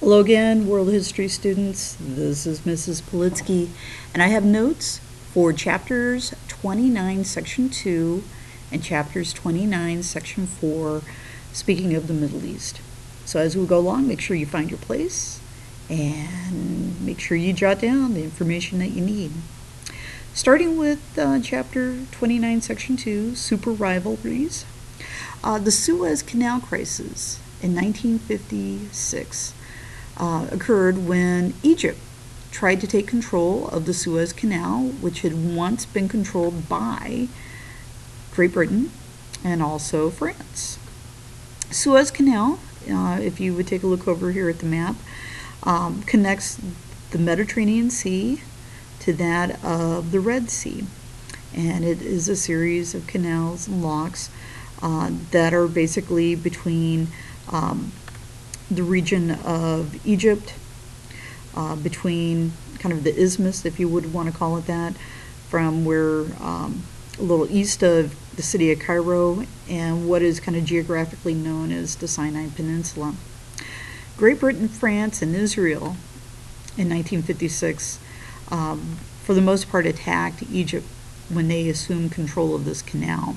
Hello again, world history students. This is Mrs. Politsky, and I have notes for chapters 29, section 2, and chapters 29, section 4, speaking of the Middle East. So as we go along, make sure you find your place, and make sure you jot down the information that you need. Starting with chapter 29, section 2, super rivalries. The Suez Canal crisis in 1956 occurred when Egypt tried to take control of the Suez Canal, which had once been controlled by Great Britain and also France. Suez Canal, if you would take a look over here at the map, connects the Mediterranean Sea to that of the Red Sea. And it is a series of canals and locks that are basically between the region of Egypt, between kind of the isthmus, if you would want to call it that, from where a little east of the city of Cairo, and what is kind of geographically known as the Sinai Peninsula. Great Britain, France, and Israel in 1956, for the most part, attacked Egypt when they assumed control of this canal.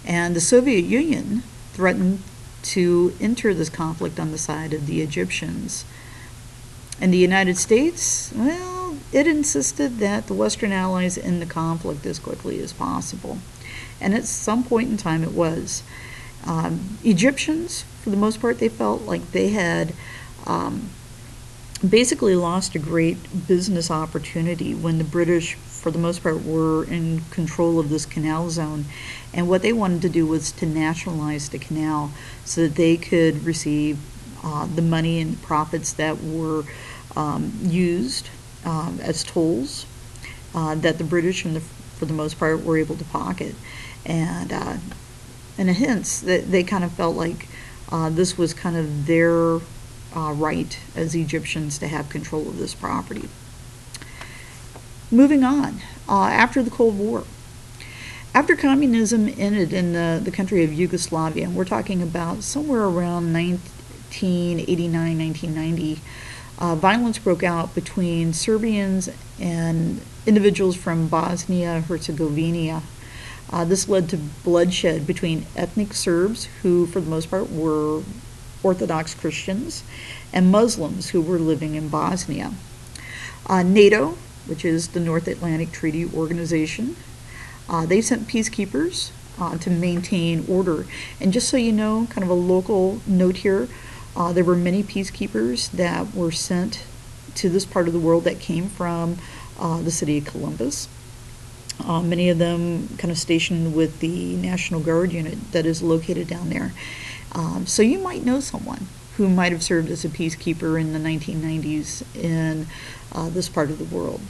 And the Soviet Union threatened to enter this conflict on the side of the Egyptians. And the United States, well, it insisted that the Western Allies end the conflict as quickly as possible. And at some point in time it was. Egyptians, for the most part, they felt like they had basically lost a great business opportunity when the British, for the most part, were in control of this canal zone. And what they wanted to do was to nationalize the canal so that they could receive the money and profits that were used as tolls that the British, for the most part, were able to pocket. And hence, they kind of felt like this was kind of their right as Egyptians to have control of this property. Moving on, after the Cold War. After communism ended in the country of Yugoslavia, and we're talking about somewhere around 1989, 1990, violence broke out between Serbians and individuals from Bosnia-Herzegovina. This led to bloodshed between ethnic Serbs, who for the most part were Orthodox Christians, and Muslims who were living in Bosnia. NATO, which is the North Atlantic Treaty Organization, they sent peacekeepers to maintain order. And just so you know, kind of a local note here, there were many peacekeepers that were sent to this part of the world that came from the city of Columbus. Many of them kind of stationed with the National Guard unit that is located down there. So you might know someone who might have served as a peacekeeper in the 1990s in this part of the world.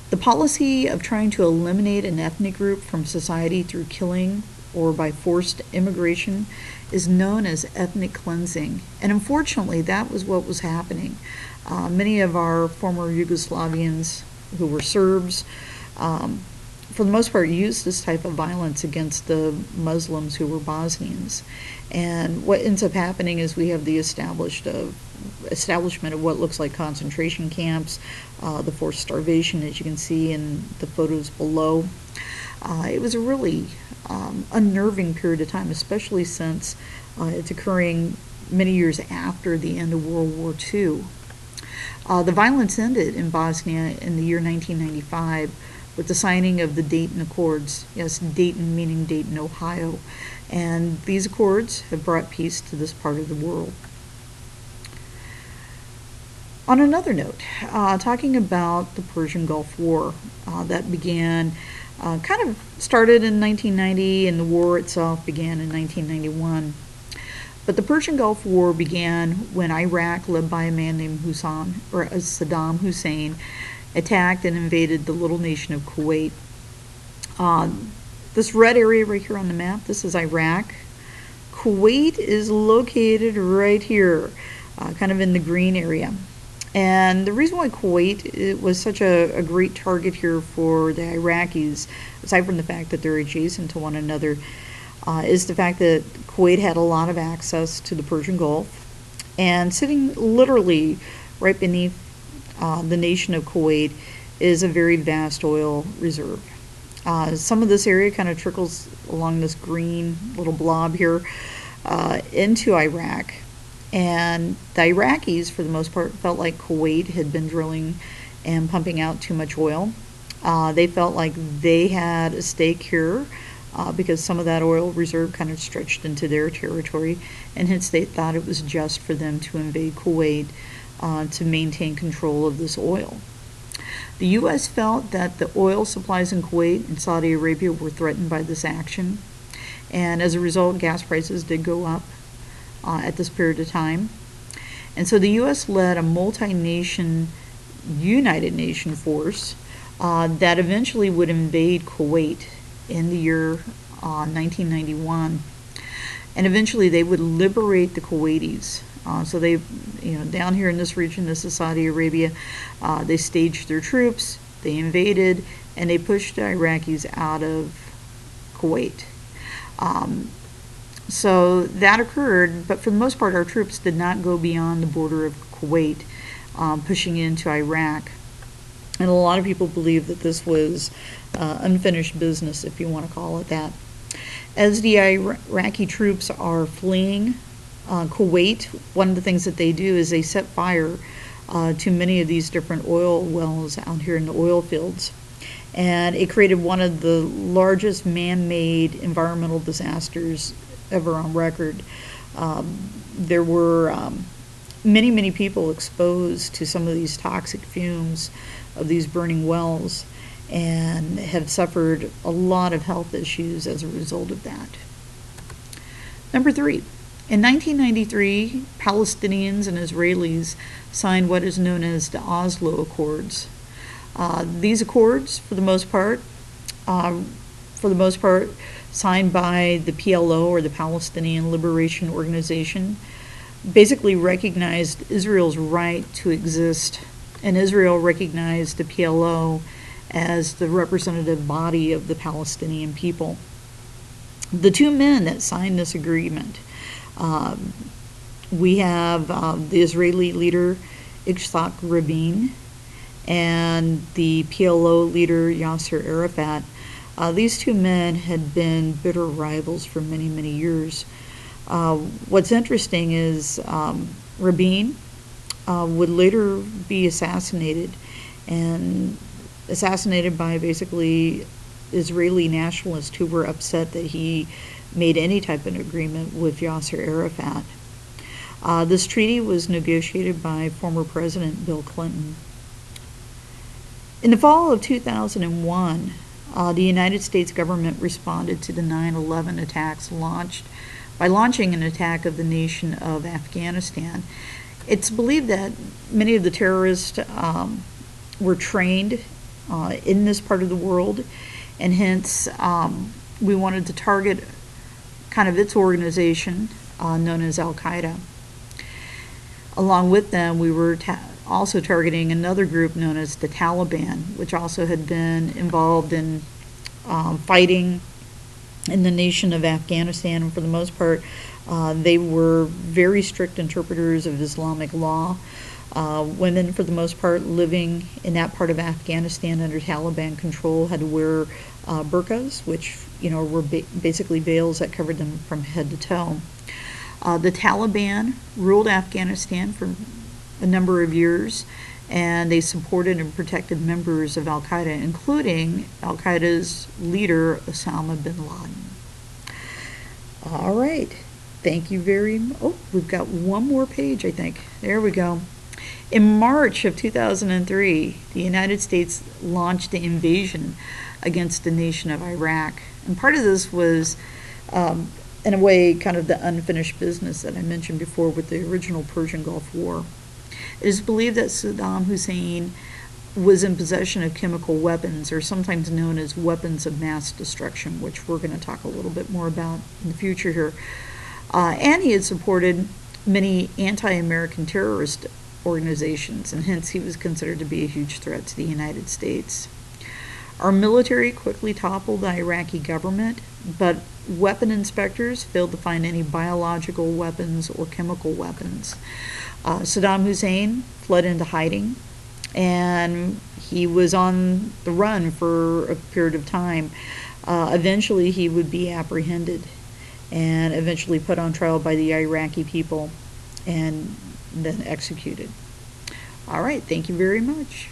The policy of trying to eliminate an ethnic group from society through killing or by forced immigration is known as ethnic cleansing. And unfortunately, that was what was happening. Many of our former Yugoslavians who were Serbs, for the most part, used this type of violence against the Muslims who were Bosnians. And what ends up happening is we have the establishment of what looks like concentration camps, the forced starvation, as you can see in the photos below. It was a really unnerving period of time, especially since it's occurring many years after the end of World War II. The violence ended in Bosnia in the year 1995 with the signing of the Dayton Accords. Yes, Dayton meaning Dayton, Ohio. And these accords have brought peace to this part of the world. On another note, talking about the Persian Gulf War that began, kind of started in 1990, and the war itself began in 1991. But the Persian Gulf War began when Iraq, led by a man named Saddam Hussein, attacked and invaded the little nation of Kuwait. This red area right here on the map, this is Iraq. Kuwait is located right here, kind of in the green area. And the reason why Kuwait was such a great target here for the Iraqis, aside from the fact that they're adjacent to one another, is the fact that Kuwait had a lot of access to the Persian Gulf, And sitting literally right beneath the nation of Kuwait is a very vast oil reserve. Some of this area kind of trickles along this green little blob here into Iraq. And the Iraqis, for the most part, felt like Kuwait had been drilling and pumping out too much oil. They felt like they had a stake here because some of that oil reserve kind of stretched into their territory, and hence they thought it was just for them to invade Kuwait to maintain control of this oil. The U.S. felt that the oil supplies in Kuwait and Saudi Arabia were threatened by this action, and as a result, gas prices did go up at this period of time. And so the U.S. led a multi-nation United Nation force that eventually would invade Kuwait in the year 1991, and eventually they would liberate the Kuwaitis. So they, down here in this region, this is Saudi Arabia, they staged their troops, they invaded, and they pushed the Iraqis out of Kuwait. So that occurred, but for the most part, our troops did not go beyond the border of Kuwait, pushing into Iraq. And a lot of people believe that this was unfinished business, if you want to call it that. As the Iraqi troops are fleeing Kuwait, one of the things that they do is they set fire to many of these different oil wells out here in the oil fields. And it created one of the largest man-made environmental disasters ever on record. There were many people exposed to some of these toxic fumes of these burning wells and have suffered a lot of health issues as a result of that. Number 3. In 1993, Palestinians and Israelis signed what is known as the Oslo Accords. These accords, for the most part, signed by the PLO, or the Palestinian Liberation Organization, basically recognized Israel's right to exist, and Israel recognized the PLO as the representative body of the Palestinian people. The two men that signed this agreement, we have the Israeli leader Yitzhak Rabin and the PLO leader Yasser Arafat. These two men had been bitter rivals for many years. What's interesting is Rabin would later be assassinated, and assassinated by basically Israeli nationalists who were upset that he made any type of agreement with Yasser Arafat. This treaty was negotiated by former President Bill Clinton. In the fall of 2001, the United States government responded to the 9/11 attacks by launching an attack of the nation of Afghanistan. It's believed that many of the terrorists were trained in this part of the world, and hence we wanted to target kind of its organization known as Al-Qaeda. Along with them, we were also targeting another group known as the Taliban, which also had been involved in fighting in the nation of Afghanistan, and for the most part, they were very strict interpreters of Islamic law. Women, for the most part, living in that part of Afghanistan under Taliban control had to wear burqas, which were basically veils that covered them from head to toe. The Taliban ruled Afghanistan for a number of years, and they supported and protected members of Al-Qaeda, including Al-Qaeda's leader, Osama bin Laden. All right. Thank you very much. Oh, we've got one more page, I think. There we go. In March of 2003, the United States launched the invasion against the nation of Iraq. And part of this was, in a way, kind of the unfinished business that I mentioned before with the original Persian Gulf War. It is believed that Saddam Hussein was in possession of chemical weapons, or sometimes known as weapons of mass destruction, which we're going to talk a little bit more about in the future here. And he had supported many anti-American terrorist organizations, and hence he was considered to be a huge threat to the United States. Our military quickly toppled the Iraqi government, but weapon inspectors failed to find any biological weapons or chemical weapons. Saddam Hussein fled into hiding, and he was on the run for a period of time. Eventually, he would be apprehended and eventually put on trial by the Iraqi people and then executed. All right, thank you very much.